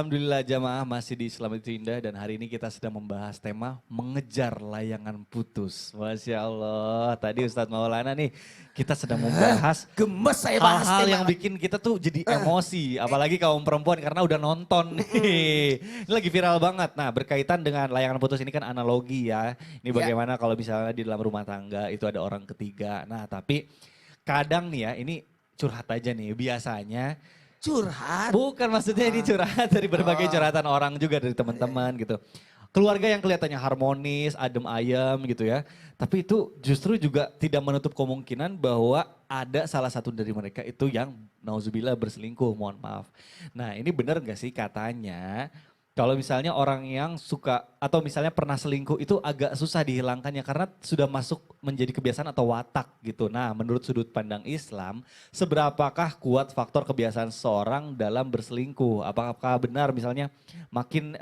Alhamdulillah jamaah masih di Islam itu Indah dan hari ini kita sedang membahas tema mengejar layangan putus. Masya Allah, tadi Ustadz Maulana nih kita sedang membahas Gemes saya bahas hal-hal tema. yang bikin kita tuh jadi emosi. Apalagi kaum perempuan karena udah nonton nih. Ini lagi viral banget. Nah berkaitan dengan layangan putus ini kan analogi ya. Ini bagaimana kalau misalnya di dalam rumah tangga itu ada orang ketiga. Nah tapi kadang nih ya ini curhat aja nih biasanya. Curhat. Bukan maksudnya ini curhat dari berbagai curhatan orang juga dari teman-teman gitu. Keluarga yang kelihatannya harmonis, adem ayem gitu ya. Tapi itu justru juga tidak menutup kemungkinan bahwa ada salah satu dari mereka itu yang nauzubillah berselingkuh, mohon maaf. Nah ini benar gak sih katanya kalau misalnya orang yang suka atau misalnya pernah selingkuh itu agak susah dihilangkannya karena sudah masuk menjadi kebiasaan atau watak gitu. Nah menurut sudut pandang Islam, seberapakah kuat faktor kebiasaan seseorang dalam berselingkuh? Apakah benar misalnya makin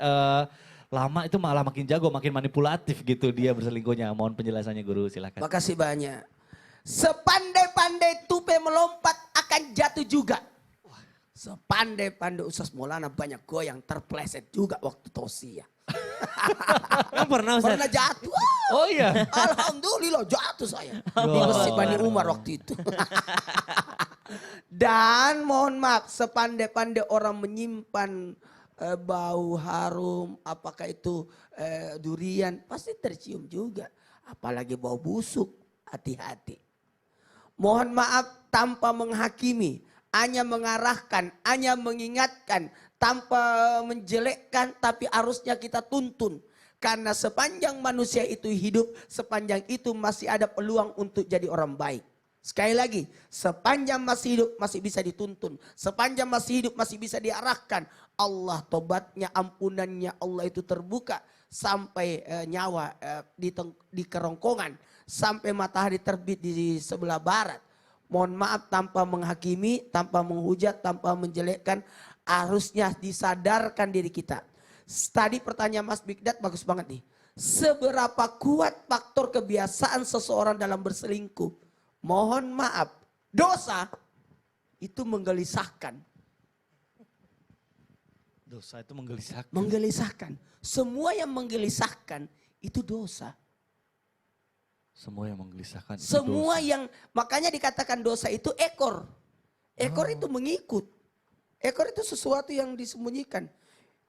lama itu malah makin jago, makin manipulatif gitu dia berselingkuhnya? Mohon penjelasannya guru, silakan. Makasih banyak. Sepandai-pandai tupai melompat akan jatuh juga. Sepandai-pandai Ustaz Maulana banyak goyang terpleset juga waktu tausiah. Pernah Ustaz? Pernah jatuh. Oh iya. Alhamdulillah jatuh saya. Di Masjid Bani Umar waktu itu. Dan mohon maaf sepandai-pandai orang menyimpan bau harum. Apakah itu durian pasti tercium juga. Apalagi bau busuk. Hati-hati. Mohon maaf tanpa menghakimi. Hanya mengarahkan, hanya mengingatkan, tanpa menjelekkan, tapi harusnya kita tuntun. Karena sepanjang manusia itu hidup, sepanjang itu masih ada peluang untuk jadi orang baik. Sekali lagi, sepanjang masih hidup masih bisa dituntun. Sepanjang masih hidup masih bisa diarahkan. Allah tobatnya, ampunannya Allah itu terbuka sampai nyawa di kerongkongan. Sampai matahari terbit di sebelah barat. Mohon maaf tanpa menghakimi, tanpa menghujat, tanpa menjelekkan. Harusnya disadarkan diri kita. Tadi pertanyaan Mas Bigdat bagus banget nih. Seberapa kuat faktor kebiasaan seseorang dalam berselingkuh? Mohon maaf, dosa itu menggelisahkan. Dosa itu menggelisahkan. Menggelisahkan. Semua yang menggelisahkan itu dosa. Semua yang menggelisahkan. Semua yang makanya dikatakan dosa itu ekor. Ekor itu mengikut. Ekor itu sesuatu yang disembunyikan.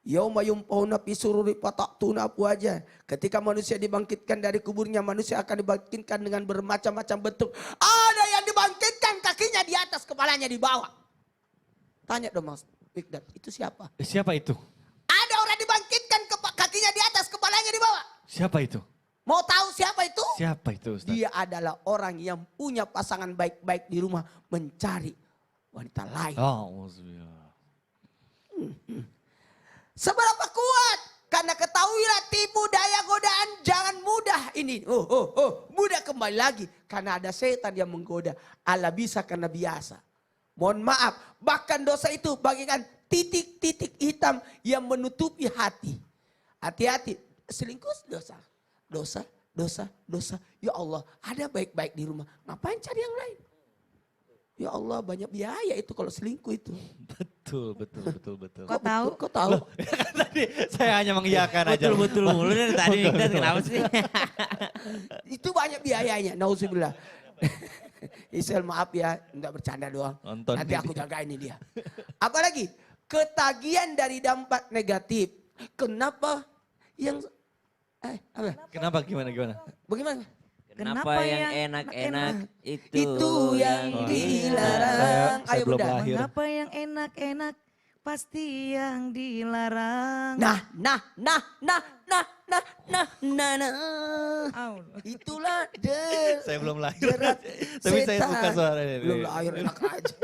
Yauma yumpawna fi sururi fataqtuna aja. Ketika manusia dibangkitkan dari kuburnya, manusia akan dibangkitkan dengan bermacam-macam bentuk. Ada yang dibangkitkan kakinya di atas, kepalanya di bawah. Tanya dong Mas Bigdat, itu siapa? Siapa itu? Ada orang dibangkitkan kakinya di atas, kepalanya di bawah. Siapa itu? Mau tahu siapa itu? Siapa itu Ustaz? Dia adalah orang yang punya pasangan baik-baik di rumah mencari wanita lain. Oh, Seberapa kuat? Karena ketahuilah tipu daya godaan jangan mudah ini. Mudah kembali lagi. Karena ada setan yang menggoda. Allah bisa karena biasa. Mohon maaf. Bahkan dosa itu bagikan titik-titik hitam yang menutupi hati. Hati-hati. Selingkuh dosa. Dosa. Ya Allah, ada baik-baik di rumah. Ngapain cari yang lain? Ya Allah, banyak biaya itu kalau selingkuh itu. Betul. Kok tahu? Kok tahu? Tadi saya hanya mengiyakan aja. Betul mulu dari tadi. Kenapa sih? Itu banyak biayanya. Nauzubillah. Isel maaf ya, enggak bercanda doang. Nonton Nanti ini. aku jaga ini dia. Apalagi ketagihan dari dampak negatif. Kenapa yang apa? Kenapa gimana? Bagaimana? Kenapa yang enak-enak Itu yang dilarang. Saya Ayo belum Bunda. lahir. Mengapa yang enak-enak pasti yang dilarang. Nah. Au. Itulah Saya belum lahir. jerat Tapi saya setan. suka suaranya. Belum lahir enak aja.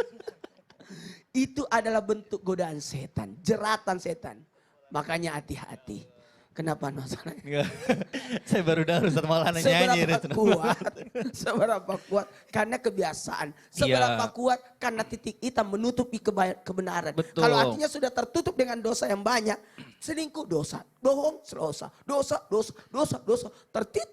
Itu adalah bentuk godaan setan, jeratan setan. Makanya hati-hati. Kenapa masalahnya? Enggak. Saya baru dengar Ustaz Maulana nyanyi. Seberapa kuat karena kebiasaan. Seberapa kuat karena titik hitam menutupi kebenaran. Betul. Kalau artinya sudah tertutup dengan dosa yang banyak, selingkuh dosa. bohong, dosa.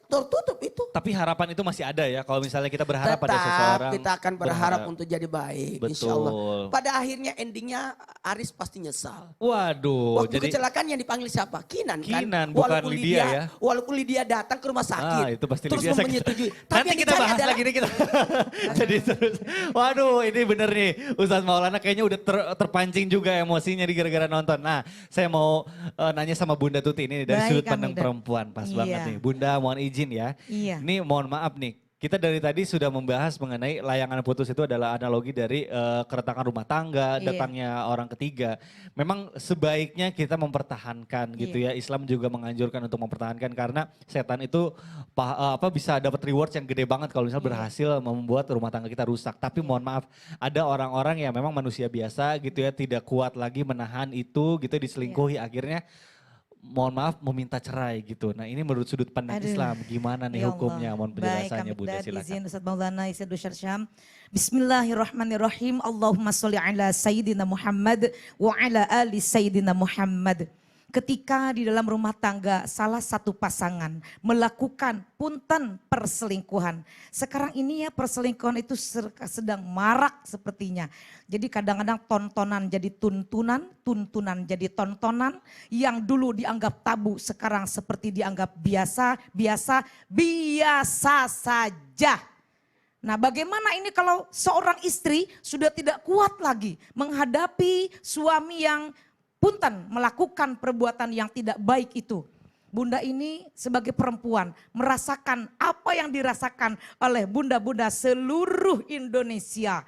Tertutup itu. Tapi harapan itu masih ada ya kalau misalnya kita berharap pada seseorang. Kita akan berharap untuk jadi baik, insya Allah. Betul. Pada akhirnya endingnya Aris pasti nyesal. Waduh, Waktu jadi kecelakaan yang dipanggil siapa? Kinan kan? Kinan, bukan Lydia ya. Walaupun Lydia datang ke rumah sakit. itu pasti terus Lydia sakit. menyetujui. Nanti kita bahas lagi nih kita. Jadi terus, waduh ini bener nih Ustadz Maulana kayaknya udah terpancing juga emosinya di gara-gara nonton. Nah saya mau nanya sama Bunda Tuti ini dari Baik, sudut pandang Hamidah. perempuan. Pas Iya. banget nih. Bunda mohon izin ya. Iya. Ini mohon maaf nih. Kita dari tadi sudah membahas mengenai layangan putus itu adalah analogi dari keretakan rumah tangga, Iya. datangnya orang ketiga. Memang sebaiknya kita mempertahankan gitu ya. Islam juga menganjurkan untuk mempertahankan karena setan itu bisa dapat rewards yang gede banget kalau misalnya berhasil membuat rumah tangga kita rusak. Tapi mohon maaf, ada orang-orang yang memang manusia biasa gitu ya, tidak kuat lagi menahan itu gitu diselingkuhi akhirnya mohon maaf meminta cerai gitu. Nah ini menurut sudut pandang Aduh. Islam gimana nih Ya hukumnya? Allah. Mohon penjelasannya Baik, Bunda Hamida, silakan. izin Ustaz Maulana Isyadu Syarsyam. Bismillahirrahmanirrahim. Allahumma sholli ala Sayyidina Muhammad wa ala ali Sayyidina Muhammad. Ketika di dalam rumah tangga salah satu pasangan melakukan punten perselingkuhan. Sekarang ini ya perselingkuhan itu sedang marak sepertinya. Jadi kadang-kadang tontonan jadi tuntunan, tuntunan jadi tontonan. Yang dulu dianggap tabu sekarang seperti dianggap biasa saja. Nah bagaimana ini kalau seorang istri sudah tidak kuat lagi menghadapi suami yang punten melakukan perbuatan yang tidak baik itu. Bunda ini sebagai perempuan merasakan apa yang dirasakan oleh bunda-bunda seluruh Indonesia.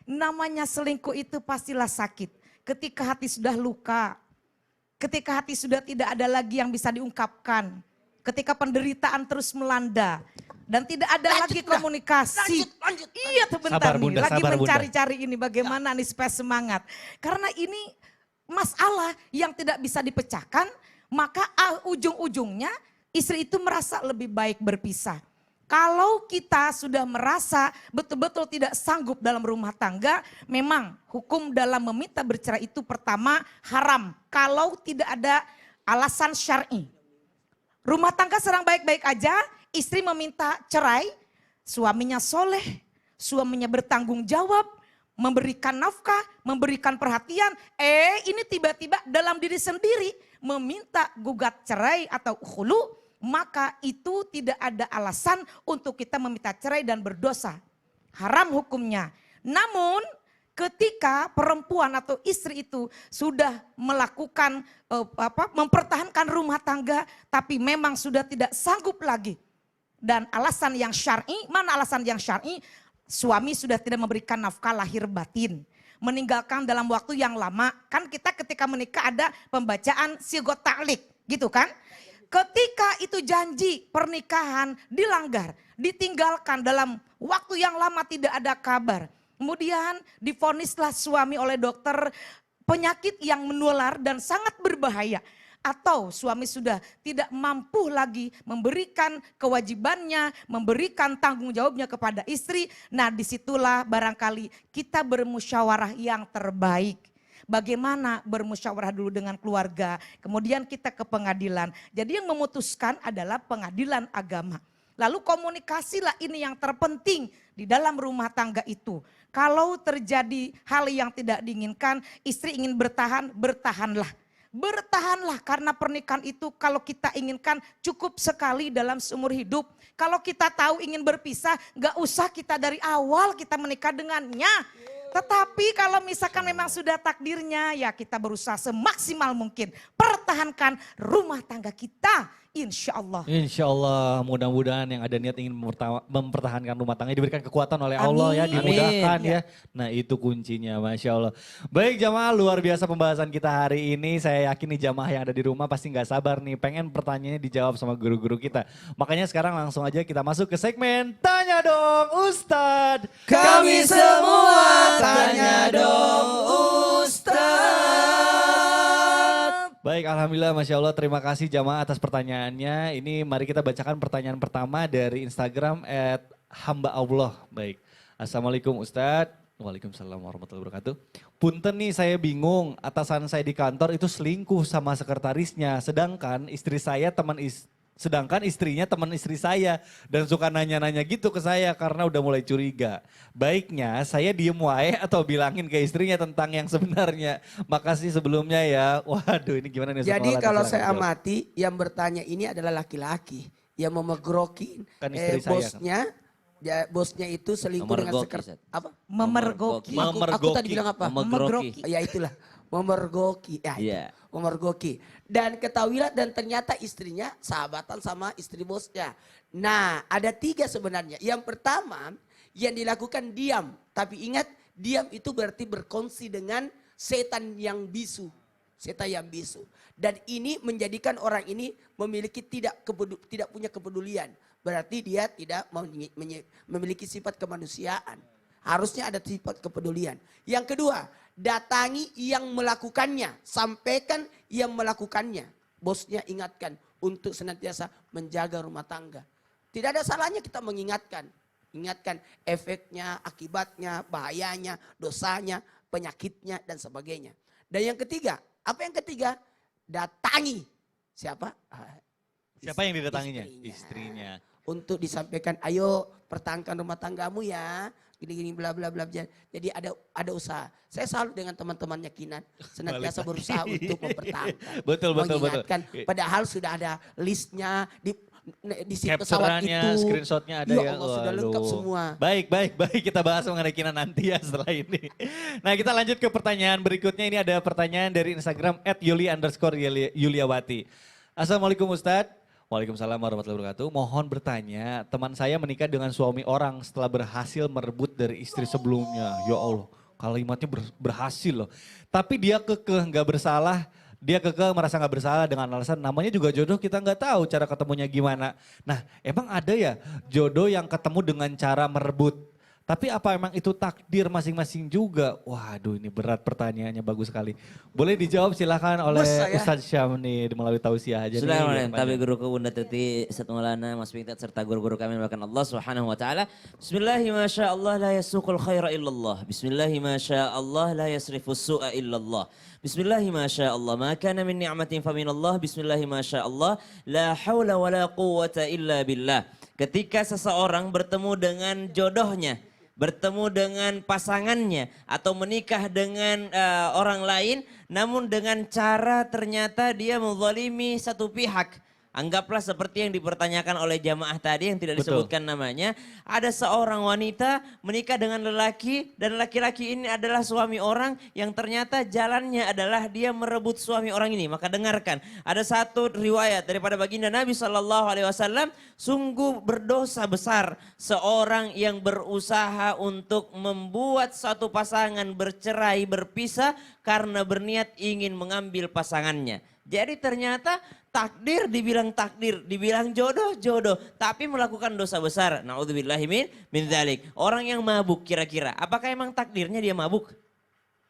Namanya selingkuh itu pastilah sakit. Ketika hati sudah luka, ketika hati sudah tidak ada lagi yang bisa diungkapkan. Ketika penderitaan terus melanda dan tidak ada lagi komunikasi. Lanjut. Iya tuh bentar Sabar, nih, Bunda, lagi sabar, Bunda. mencari-cari ini bagaimana nih supaya semangat. Karena ini masalah yang tidak bisa dipecahkan, maka ujung-ujungnya istri itu merasa lebih baik berpisah. Kalau kita sudah merasa betul-betul tidak sanggup dalam rumah tangga, memang hukum dalam meminta bercerai itu pertama haram. Kalau tidak ada alasan syar'i. Rumah tangga sedang baik-baik aja, istri meminta cerai, suaminya soleh, suaminya bertanggung jawab, memberikan nafkah, memberikan perhatian, ini tiba-tiba dalam diri sendiri meminta gugat cerai atau khulu, maka itu tidak ada alasan untuk kita meminta cerai dan berdosa. Haram hukumnya. Namun ketika perempuan atau istri itu sudah melakukan mempertahankan rumah tangga tapi memang sudah tidak sanggup lagi. Dan alasan yang syar'i, mana alasan yang syar'i? Suami sudah tidak memberikan nafkah lahir batin. Meninggalkan dalam waktu yang lama. Kan kita ketika menikah ada pembacaan sigot ta'lik gitu kan. Ketika itu janji pernikahan dilanggar. Ditinggalkan dalam waktu yang lama tidak ada kabar. Kemudian divonislah suami oleh dokter penyakit yang menular dan sangat berbahaya. Atau suami sudah tidak mampu lagi memberikan kewajibannya, memberikan tanggung jawabnya kepada istri. Nah disitulah barangkali kita bermusyawarah yang terbaik. Bagaimana bermusyawarah dulu dengan keluarga, kemudian kita ke pengadilan. Jadi yang memutuskan adalah pengadilan agama. Lalu komunikasilah ini yang terpenting di dalam rumah tangga itu. Kalau terjadi hal yang tidak diinginkan, istri ingin bertahan, bertahanlah. Bertahanlah karena pernikahan itu kalau kita inginkan cukup sekali dalam seumur hidup. Kalau kita tahu ingin berpisah, gak usah kita dari awal kita menikah dengannya. Tetapi kalau misalkan memang sudah takdirnya, ya kita berusaha semaksimal mungkin. Pertahankan rumah tangga kita. Insya Allah. Insya Allah mudah-mudahan yang ada niat ingin mempertahankan rumah tangga diberikan kekuatan oleh Allah ya, Amin. dimudahkan Amin. ya. Nah itu kuncinya Masya Allah. Baik jamaah luar biasa pembahasan kita hari ini. Saya yakin nih jamaah yang ada di rumah pasti nggak sabar nih pengen pertanyaannya dijawab sama guru-guru kita. Makanya sekarang langsung aja kita masuk ke segmen Tanya Dong Ustadz. Kami semua tanya dong Ustaz. Baik, Alhamdulillah, Masya Allah, terima kasih jamaah atas pertanyaannya. Ini mari kita bacakan pertanyaan pertama dari Instagram @hamba Allah. Baik, Assalamualaikum Ustadz. Waalaikumsalam warahmatullahi wabarakatuh. Punten nih saya bingung, atasan saya di kantor itu selingkuh sama sekretarisnya, sedangkan istrinya teman istri saya dan suka nanya-nanya gitu ke saya karena udah mulai curiga. Baiknya saya diem wae atau bilangin ke istrinya tentang yang sebenarnya. Makasih sebelumnya ya. Waduh, ini gimana nih? Jadi sekolah? kalau Silakan saya jawab. amati yang bertanya ini adalah laki-laki yang memegroki Kan istri saya, bosnya. Ya, bosnya itu selingkuh dengan Memergoki, sekret Ustaz. apa? Memergoki. Aku tadi bilang apa? Memergoki. Ya itulah, memergoki. Ya, itu, Iya. memergoki. Dan ketahuilah dan ternyata istrinya sahabatan sama istri bosnya. Nah, ada 3 sebenarnya. Yang pertama, yang dilakukan diam. Tapi ingat, diam itu berarti berkongsi dengan setan yang bisu. Setan yang bisu. Dan ini menjadikan orang ini memiliki tidak punya kepedulian. Berarti dia tidak memiliki sifat kemanusiaan. Harusnya ada sifat kepedulian. Yang kedua, datangi yang melakukannya. Sampaikan yang melakukannya. Bosnya ingatkan untuk senantiasa menjaga rumah tangga. Tidak ada salahnya kita mengingatkan. Ingatkan efeknya, akibatnya, bahayanya, dosanya, penyakitnya, dan sebagainya. Dan yang ketiga, apa yang ketiga? Datangi. Siapa? Siapa yang didatanginya? Istrinya. Untuk disampaikan, ayo pertahankan rumah tanggamu ya. Gini-gini bla bla bla. Jadi ada usaha. Saya salut dengan teman-temannya Kinan. Senantiasa berusaha untuk mempertahankan. Betul. Mengingatkan. Padahal sudah ada listnya di pesawat Capture-annya, itu. screenshot-nya ada Ya ya. Allah, sudah lengkap Waduh. semua. Baik. Kita bahas mengenai Kinan nanti ya setelah ini. Nah kita lanjut ke pertanyaan berikutnya. Ini ada pertanyaan dari Instagram @yuli_yuliawati. Assalamualaikum Ustadz. Waalaikumsalam warahmatullahi wabarakatuh. Mohon bertanya, teman saya menikah dengan suami orang setelah berhasil merebut dari istri sebelumnya. Ya Allah, kalimatnya berhasil loh. Tapi dia kekeh nggak bersalah. Dia kekeh merasa nggak bersalah dengan alasan namanya juga jodoh, kita nggak tahu cara ketemunya gimana. Nah emang ada ya jodoh yang ketemu dengan cara merebut. Tapi apa emang itu takdir masing-masing juga? Waduh ini berat pertanyaannya, bagus sekali. Boleh dijawab silahkan oleh Ustadz Syam nih melalui tausiah aja. Bismillahirrahmanirrahim. Tabi guruku Bunda Tuti Satulana Mas Pintat serta guru-guru kami bahkan Allah Subhanahu wa taala. Bismillahi masyaallah la yasuqul khaira illallah. Bismillahi masyaallah la yasrifus su'a illallah. Bismillahi masyaallah ma kana min ni'matin fa minallah. Bismillahi masyaallah la haula wala quwwata illa billah. Ketika seseorang bertemu dengan jodohnya, bertemu dengan pasangannya atau menikah dengan orang lain, namun dengan cara ternyata dia menzalimi satu pihak. Anggaplah seperti yang dipertanyakan oleh jamaah tadi yang tidak disebutkan namanya. Ada seorang wanita menikah dengan lelaki dan laki-laki ini adalah suami orang yang ternyata jalannya adalah dia merebut suami orang ini. Maka dengarkan, ada satu riwayat daripada baginda Nabi SAW, sungguh berdosa besar seorang yang berusaha untuk membuat satu pasangan bercerai berpisah karena berniat ingin mengambil pasangannya. Jadi ternyata takdir, dibilang jodoh, tapi melakukan dosa besar. Na'udzubillahi min dzalik. Orang yang mabuk kira-kira, apakah emang takdirnya dia mabuk?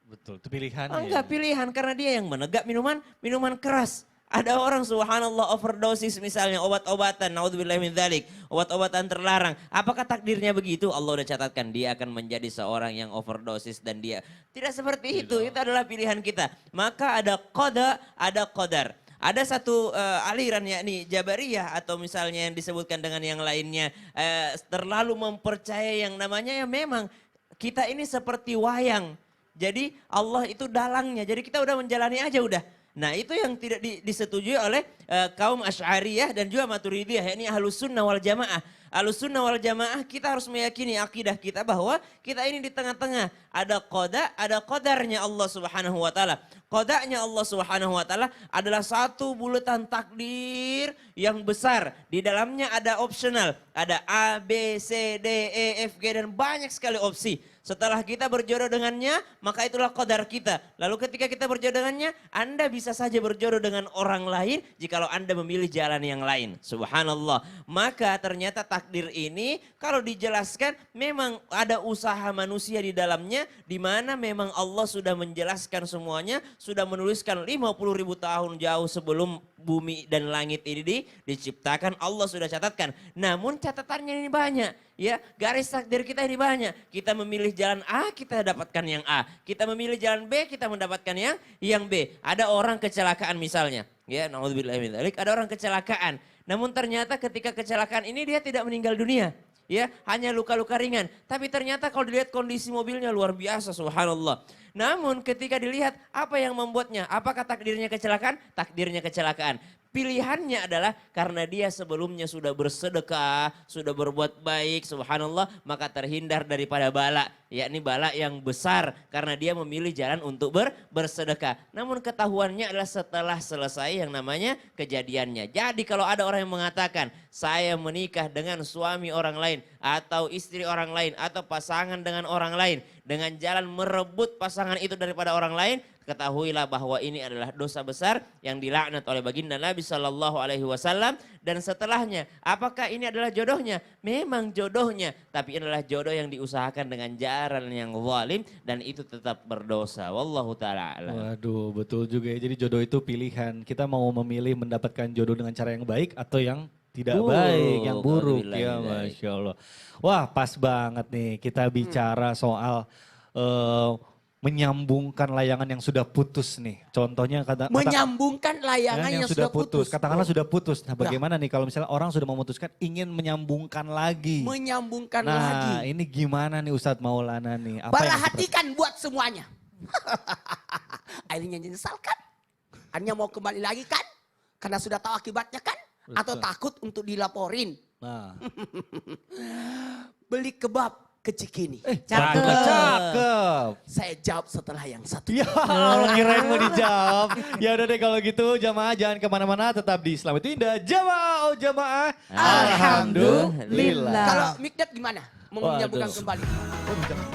Betul, itu pilihannya. Enggak, pilihan karena dia yang menegak minuman keras. Ada orang subhanallah overdosis misalnya obat-obatan, na'udzubillahi min dzalik, obat-obatan terlarang. Apakah takdirnya begitu? Allah udah catatkan dia akan menjadi seorang yang overdosis dan dia tidak seperti itu. Itu adalah pilihan kita. Maka ada qada, ada qadar. Ada satu aliran yakni Jabariyah atau misalnya yang disebutkan dengan yang lainnya terlalu mempercayai yang namanya ya memang kita ini seperti wayang. Jadi Allah itu dalangnya. Jadi kita udah menjalani aja udah. Nah itu yang tidak disetujui oleh kaum Asy'ariyah dan juga Maturidiyah, yakni Ahlus Sunnah wal Jamaah. Ahlus Sunnah wal Jamaah kita harus meyakini akidah kita bahwa kita ini di tengah-tengah. Ada qada, ada qadarnya Allah Subhanahu wa taala. Qadanya Allah Subhanahu wa taala adalah satu bulatan takdir yang besar. Di dalamnya ada optional, ada A, B, C, D, E, F, G dan banyak sekali opsi. Setelah kita berjodoh dengannya, maka itulah qadar kita. Lalu ketika kita berjodoh dengannya, Anda bisa saja berjodoh dengan orang lain jikalau Anda memilih jalan yang lain. Subhanallah. Maka ternyata takdir ini kalau dijelaskan memang ada usaha manusia di dalamnya, di mana memang Allah sudah menjelaskan semuanya, sudah menuliskan 50.000 tahun jauh sebelum bumi dan langit ini diciptakan, Allah sudah catatkan. Namun catatannya ini banyak. Ya, garis takdir kita ini banyak. Kita memilih jalan A, kita dapatkan yang A. Kita memilih jalan B, kita mendapatkan yang B. Ada orang kecelakaan misalnya. Ya, naudzubillahi min dzalik, ada orang kecelakaan. Namun ternyata ketika kecelakaan ini dia tidak meninggal dunia. Ya, hanya luka-luka ringan. Tapi ternyata kalau dilihat kondisi mobilnya luar biasa, subhanallah. Namun ketika dilihat apa yang membuatnya, apakah takdirnya kecelakaan? Takdirnya kecelakaan. Pilihannya adalah karena dia sebelumnya sudah bersedekah, sudah berbuat baik, subhanallah, maka terhindar daripada bala. Yakni bala yang besar karena dia memilih jalan untuk bersedekah. Namun ketahuannya adalah setelah selesai yang namanya kejadiannya. Jadi kalau ada orang yang mengatakan saya menikah dengan suami orang lain atau istri orang lain atau pasangan dengan orang lain dengan jalan merebut pasangan itu daripada orang lain, ketahuilah bahwa ini adalah dosa besar yang dilaknat oleh baginda Nabi Shallallahu Alaihi Wasallam. Dan setelahnya, apakah ini adalah jodohnya? Memang jodohnya, tapi ini adalah jodoh yang diusahakan dengan jalan yang zalim dan itu tetap berdosa. Wallahu taala a'lam. Waduh, betul juga ya. Jadi jodoh itu pilihan. Kita mau memilih mendapatkan jodoh dengan cara yang baik atau yang tidak baik, yang buruk. Ya, Masya Allah. Wah, pas banget nih kita bicara soal menyambungkan layangan yang sudah putus nih. Contohnya Menyambungkan layangan yang sudah putus. Katakanlah sudah putus. Nah, bagaimana nih kalau misalnya orang sudah memutuskan ingin menyambungkan lagi? Menyambungkan Nah, lagi. ini gimana nih Ustadz Maulana nih? Apa yang Perhatikan buat semuanya. Akhirnya nyesal kan? Hanya mau kembali lagi kan? Karena sudah tahu akibatnya kan? Atau takut untuk dilaporin. Nah. Beli kebab ke Cikini. Cakep. Saya jawab setelah yang satu. Ya Allah, kirain mau dijawab. Ya udah deh kalau gitu jamaah jangan kemana-mana, tetap di Islam itu Indah. Jamaah, oh jamaah. Alhamdulillah. Kalau Mikdad gimana? Mau menyambungkan Waduh. kembali. Waduh, jangan.